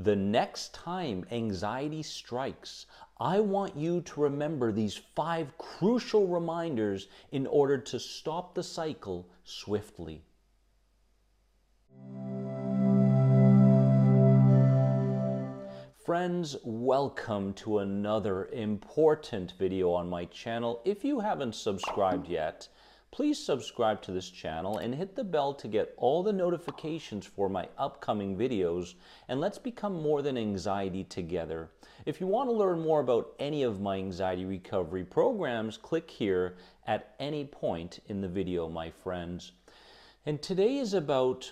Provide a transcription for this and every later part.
The next time anxiety strikes, I want you to remember these 5 crucial reminders in order to stop the cycle swiftly. Friends, welcome to another important video on my channel. If you haven't subscribed yet, please subscribe to this channel and hit the bell to get all the notifications for my upcoming videos, and let's become more than anxiety together. If you want to learn more about any of my anxiety recovery programs, click here at any point in the video, my friends. And today is about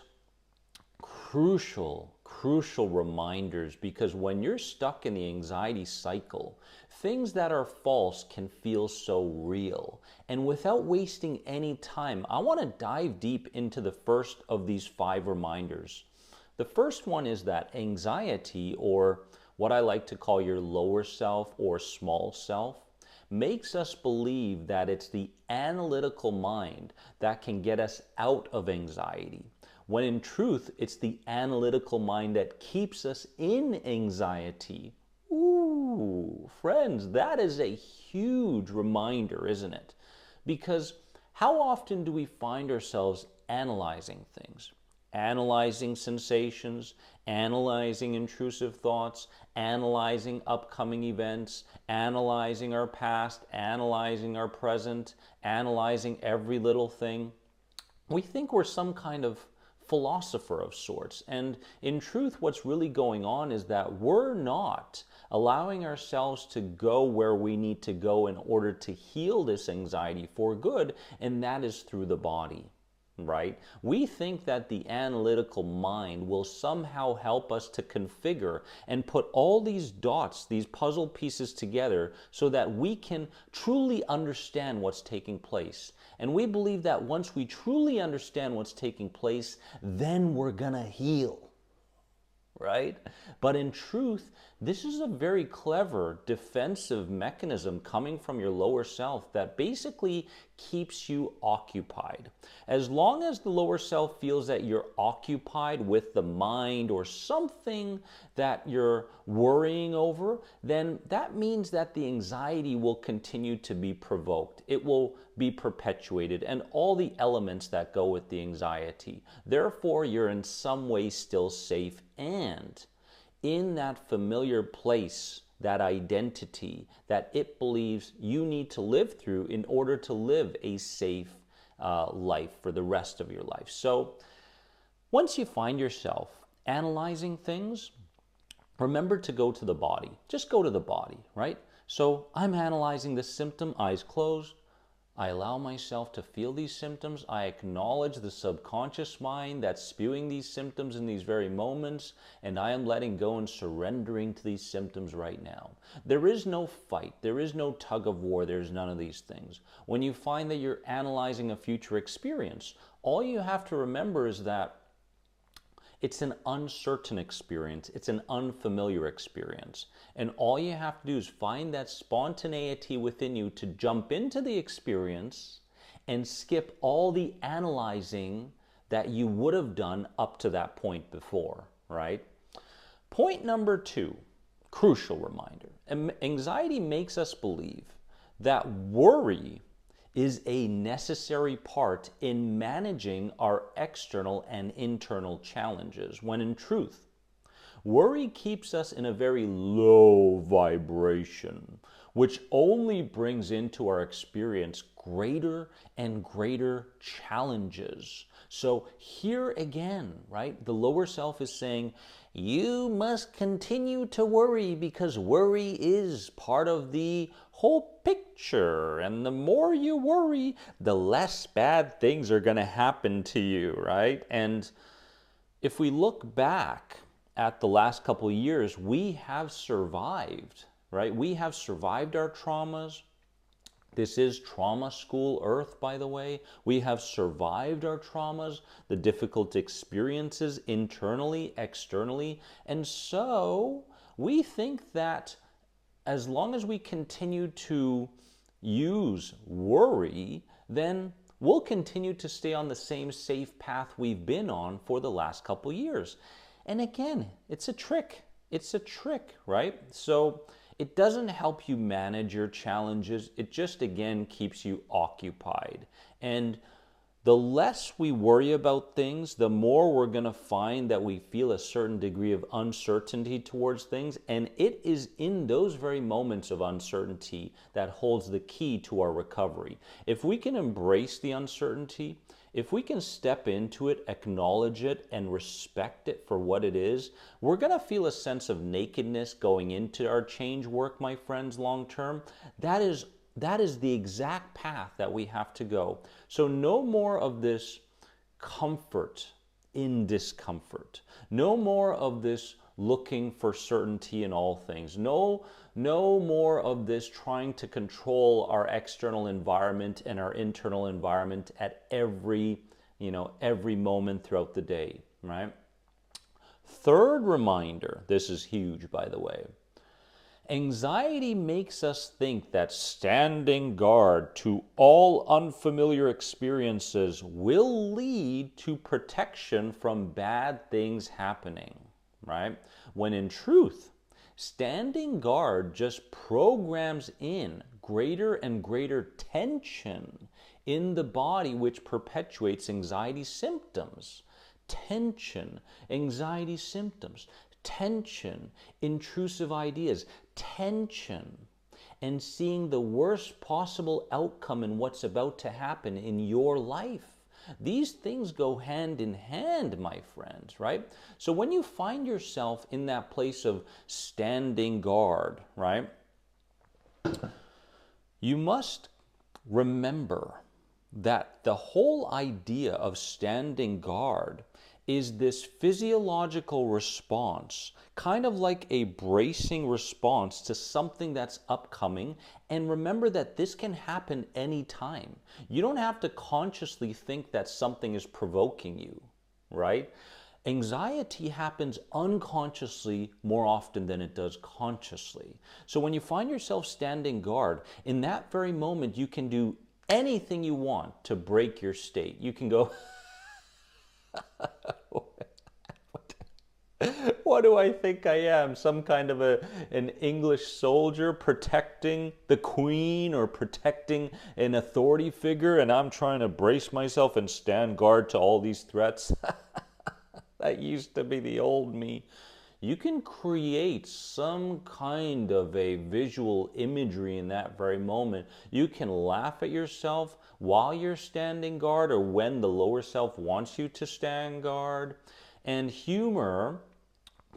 crucial reminders, because when you're stuck in the anxiety cycle, things that are false can feel so real. And without wasting any time, I want to dive deep into the first of these 5 reminders. The first one is that anxiety, or what I like to call your lower self or small self, makes us believe that it's the analytical mind that can get us out of anxiety, when in truth, it's the analytical mind that keeps us in anxiety. Ooh, friends, that is a huge reminder, isn't it? Because how often do we find ourselves analyzing things? Analyzing sensations, analyzing intrusive thoughts, analyzing upcoming events, analyzing our past, analyzing our present, analyzing every little thing. We think we're some kind of philosopher of sorts, and in truth what's really going on is that we're not allowing ourselves to go where we need to go in order to heal this anxiety for good, and that is through the body. Right? We think that the analytical mind will somehow help us to configure and put all these dots, these puzzle pieces together so that we can truly understand what's taking place. And we believe that once we truly understand what's taking place, then we're gonna heal. Right? But in truth, this is a very clever defensive mechanism coming from your lower self that basically keeps you occupied. As long as the lower self feels that you're occupied with the mind or something that you're worrying over, then that means that the anxiety will continue to be provoked. It will be perpetuated, and all the elements that go with the anxiety. Therefore, you're in some way still safe and in that familiar place, that identity that it believes you need to live through in order to live a safe life for the rest of your life. So once you find yourself analyzing things, remember to go to the body. Just go to the body, right? So I'm analyzing the symptom, eyes closed. I allow myself to feel these symptoms. I acknowledge the subconscious mind that's spewing these symptoms in these very moments, and I am letting go and surrendering to these symptoms right now. There is no fight. There is no tug of war. There's none of these things. When you find that you're analyzing a future experience, all you have to remember is that it's an uncertain experience. It's an unfamiliar experience. And all you have to do is find that spontaneity within you to jump into the experience and skip all the analyzing that you would have done up to that point before, right? Point number 2, crucial reminder. Anxiety makes us believe that worry is a necessary part in managing our external and internal challenges, when in truth, worry keeps us in a very low vibration, which only brings into our experience greater and greater challenges. So here again, right, the lower self is saying, you must continue to worry because worry is part of the whole picture. And the more you worry, the less bad things are going to happen to you, right? And if we look back at the last couple of years, we have survived, right? We have survived our traumas. This is Trauma School Earth, by the way. We have survived our traumas, the difficult experiences internally, externally. And so we think that as long as we continue to use worry, then we'll continue to stay on the same safe path we've been on for the last couple years. And again, it's a trick. It's a trick, right? So it doesn't help you manage your challenges. It just, again, keeps you occupied. And the less we worry about things, the more we're going to find that we feel a certain degree of uncertainty towards things. And it is in those very moments of uncertainty that holds the key to our recovery. If we can embrace the uncertainty, if we can step into it, acknowledge it, and respect it for what it is, we're going to feel a sense of nakedness going into our change work, my friends, long term. That is the exact path that we have to go. So no more of this comfort in discomfort. No more of this looking for certainty in all things. No more of this trying to control our external environment and our internal environment at every moment throughout the day, right? Third reminder, this is huge, by the way. Anxiety makes us think that standing guard to all unfamiliar experiences will lead to protection from bad things happening, right? When in truth, standing guard just programs in greater and greater tension in the body, which perpetuates anxiety symptoms. Tension, anxiety symptoms, tension, intrusive ideas, tension, and seeing the worst possible outcome in what's about to happen in your life. These things go hand in hand, my friends, right? So when you find yourself in that place of standing guard, right, you must remember that the whole idea of standing guard is this physiological response, kind of like a bracing response to something that's upcoming. And remember that this can happen anytime. You don't have to consciously think that something is provoking you, right? Anxiety happens unconsciously more often than it does consciously. So when you find yourself standing guard, in that very moment, you can do anything you want to break your state. You can go, what do I think I am? Some kind of an English soldier protecting the queen or protecting an authority figure, and I'm trying to brace myself and stand guard to all these threats? That used to be the old me. You can create some kind of a visual imagery in that very moment. You can laugh at yourself while you're standing guard or when the lower self wants you to stand guard. And humor,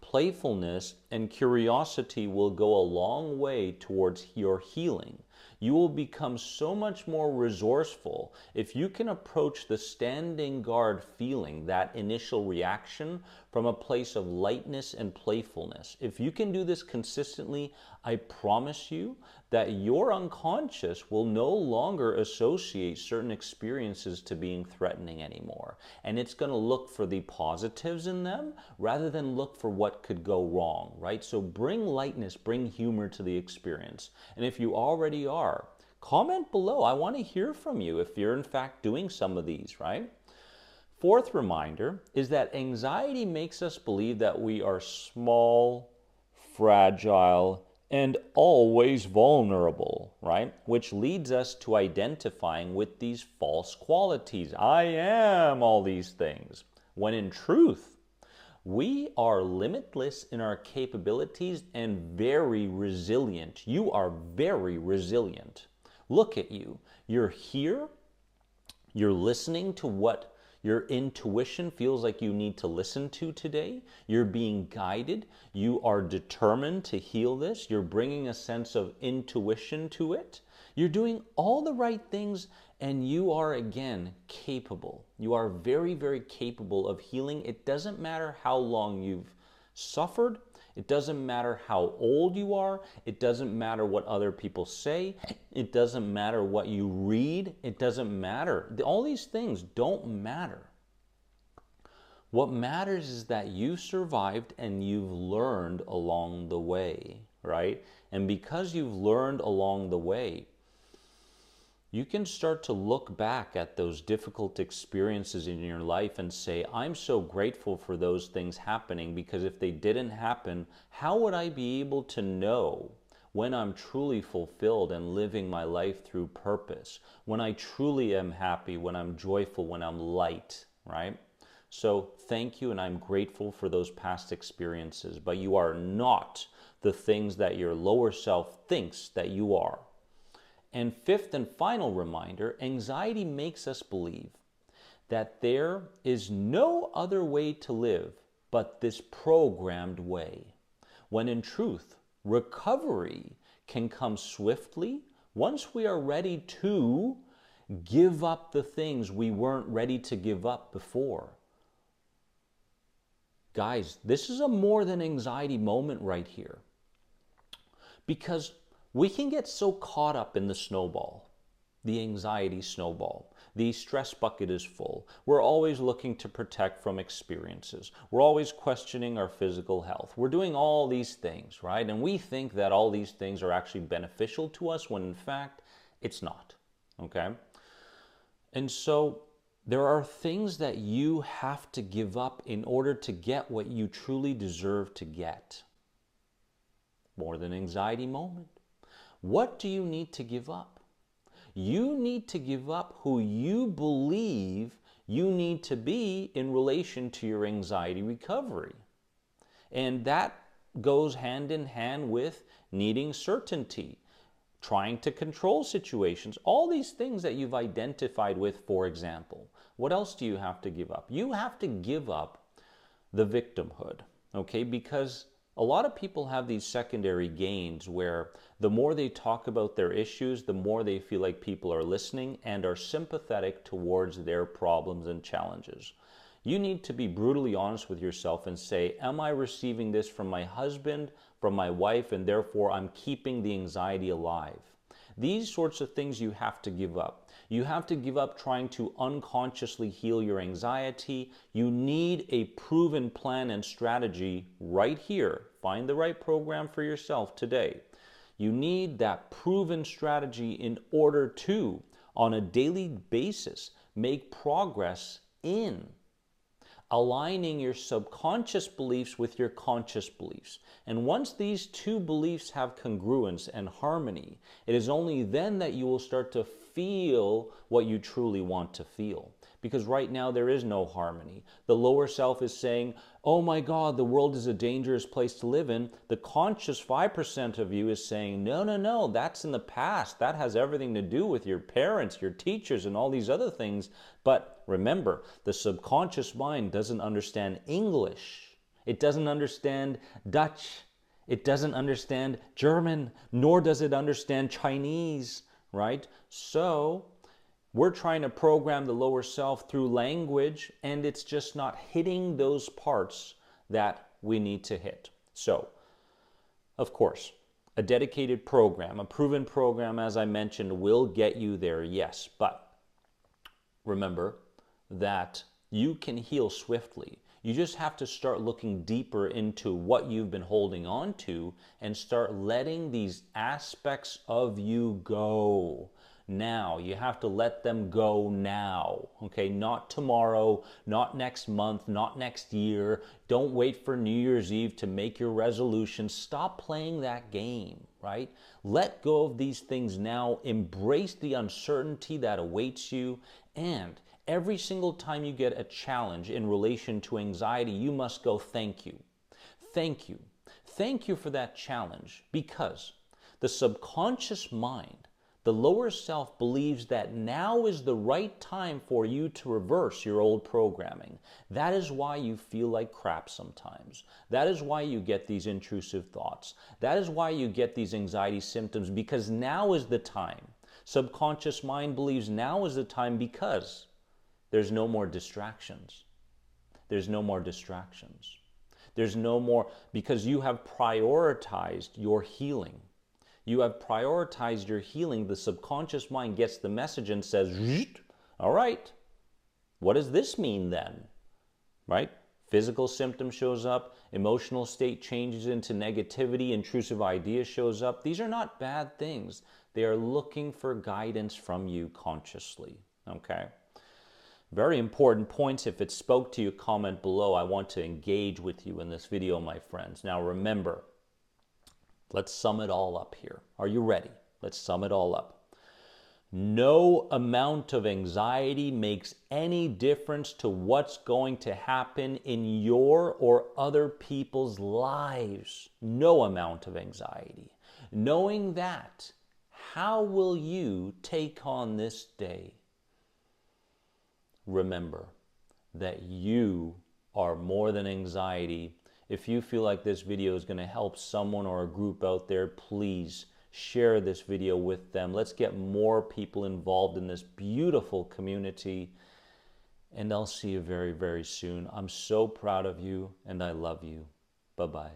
playfulness, and curiosity will go a long way towards your healing. You will become so much more resourceful if you can approach the standing guard feeling, that initial reaction, from a place of lightness and playfulness. If you can do this consistently, I promise you that your unconscious will no longer associate certain experiences to being threatening anymore. And it's going to look for the positives in them rather than look for what could go wrong, right? So bring lightness, bring humor to the experience. And if you already are, comment below. I want to hear from you if you're in fact doing some of these, right? Fourth reminder is that anxiety makes us believe that we are small, fragile, and always vulnerable, right? Which leads us to identifying with these false qualities. I am all these things. When in truth, we are limitless in our capabilities and very resilient. You are very resilient. Look at you. You're here. You're listening to what your intuition feels like you need to listen to today. You're being guided. You are determined to heal this. You're bringing a sense of intuition to it. You're doing all the right things, and you are, again, capable. You are very, very capable of healing. It doesn't matter how long you've suffered. It doesn't matter how old you are. It doesn't matter what other people say. It doesn't matter what you read. It doesn't matter. All these things don't matter. What matters is that you survived and you've learned along the way, right? And because you've learned along the way, you can start to look back at those difficult experiences in your life and say, I'm so grateful for those things happening, because if they didn't happen, how would I be able to know when I'm truly fulfilled and living my life through purpose, when I truly am happy, when I'm joyful, when I'm light, right? So thank you, and I'm grateful for those past experiences, but you are not the things that your lower self thinks that you are. And fifth and final reminder, anxiety makes us believe that there is no other way to live but this programmed way, when in truth, recovery can come swiftly once we are ready to give up the things we weren't ready to give up before. Guys, this is a more than anxiety moment right here, because we can get so caught up in the snowball, the anxiety snowball. The stress bucket is full. We're always looking to protect from experiences. We're always questioning our physical health. We're doing all these things, right? And we think that all these things are actually beneficial to us, when in fact, it's not, okay? And so there are things that you have to give up in order to get what you truly deserve to get. More than anxiety moment. What do you need to give up? You need to give up who you believe you need to be in relation to your anxiety recovery. And that goes hand in hand with needing certainty, trying to control situations, all these things that you've identified with, for example. What else do you have to give up? You have to give up the victimhood, okay? Because a lot of people have these secondary gains where the more they talk about their issues, the more they feel like people are listening and are sympathetic towards their problems and challenges. You need to be brutally honest with yourself and say, am I receiving this from my husband, from my wife, and therefore I'm keeping the anxiety alive? These sorts of things you have to give up. You have to give up trying to unconsciously heal your anxiety. You need a proven plan and strategy right here. Find the right program for yourself today. You need that proven strategy in order to, on a daily basis, make progress in aligning your subconscious beliefs with your conscious beliefs. And once these two beliefs have congruence and harmony, it is only then that you will start to feel what you truly want to feel. Because right now there is no harmony. The lower self is saying, oh my God, the world is a dangerous place to live in. The conscious 5% of you is saying, no, no, no, that's in the past. That has everything to do with your parents, your teachers, and all these other things. But remember, the subconscious mind doesn't understand English. It doesn't understand Dutch. It doesn't understand German, nor does it understand Chinese, right? So we're trying to program the lower self through language, and it's just not hitting those parts that we need to hit. So, of course, a dedicated program, a proven program, as I mentioned, will get you there, yes. But remember that you can heal swiftly. You just have to start looking deeper into what you've been holding on to and start letting these aspects of you go. Now, you have to let them go now, okay? Not tomorrow, not next month, not next year. Don't wait for New Year's Eve to make your resolution. Stop playing that game, right? Let go of these things now. Embrace the uncertainty that awaits you. And every single time you get a challenge in relation to anxiety, you must go, thank you. Thank you. Thank you for that challenge, because the subconscious mind, the lower self, believes that now is the right time for you to reverse your old programming. That is why you feel like crap sometimes. That is why you get these intrusive thoughts. That is why you get these anxiety symptoms, because now is the time. Subconscious mind believes now is the time because there's no more distractions. There's no more distractions. There's no more, because you have prioritized your healing. You have prioritized your healing. The subconscious mind gets the message and says, all right, what does this mean then? Right? Physical symptom shows up, emotional state changes into negativity, intrusive idea shows up. These are not bad things. They are looking for guidance from you consciously, okay? Very important points. If it spoke to you, comment below. I want to engage with you in this video, my friends. Now remember, let's sum it all up here. Are you ready? Let's sum it all up. No amount of anxiety makes any difference to what's going to happen in your or other people's lives. No amount of anxiety. Knowing that, how will you take on this day? Remember that you are more than anxiety. If you feel like this video is going to help someone or a group out there, please share this video with them. Let's get more people involved in this beautiful community. And I'll see you very, very soon. I'm so proud of you and I love you. Bye-bye.